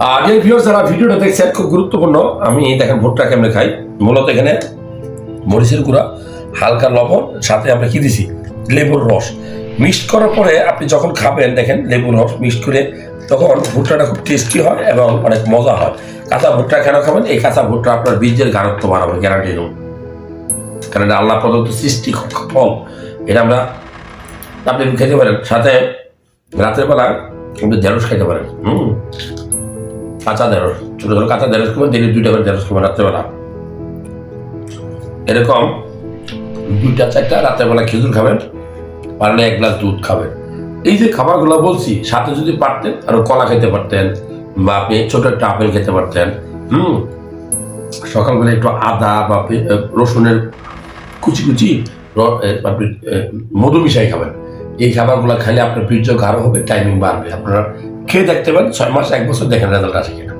আগে ভিউয়ার্স যারা ভিডিওটা দেখছেন খুব গুরুত্বপূর্ণ। আমি দেখেন ভুট্টা কেমনে খাই। মূলত এখানে মরিচের গুঁড়া, হালকা লবণ, সাথে আমরা কি দিছি লেবুর রস মিক্সড করার পরে আপনি যখন খাবেন দেখেন লেবুর রস মিক্সড করে, তখন ভুট্টাটা খুব টেস্টি হয় এবং অনেক মজা হয়। কাঁচা ভুট্টা কেন খাবেন? এই কাঁচা ভুট্টা আপনার বীজের ঘনত্ব বাড়াবে, গ্যারান্টি নেব। কারণ এটা আল্লাহ প্রদত্ত সৃষ্টি ফল। এটা আমরা আপনি খেতে পারেন, সাথে রাতের বেলা আপনি ঢেঁড়স খেতে পারেন। কাঁচা ঢেঁড়স, ছোটো ছোটো কাঁচা ঢেঁড়স খাবেন, দিনে 2টা করে ঢেঁড়স খাবেন রাত্রেবেলা। এরকম 2-4টা রাত্রেবেলা খেজুর খাবেন, পারলে 1 গ্লাস দুধ খাবেন। এই যে খাবারগুলো বলছি, সাথে যদি পারতেন আরো কলা খেতে পারতেন, বা আপনি ছোট একটা আপেল খেতে পারতেন। সকালবেলা একটু আদা বা রসুনের কুচি কুচি আপনি মধু মিশাই খাবেন। এই খাবারগুলো খাইলে আপনার বীর্য গাঢ় হবে, টাইমিং বাড়বে। আপনারা খেয়ে দেখতে পারেন, 6 মাস 1 বছর দেখেন রেজাল্ট আসে কিনা।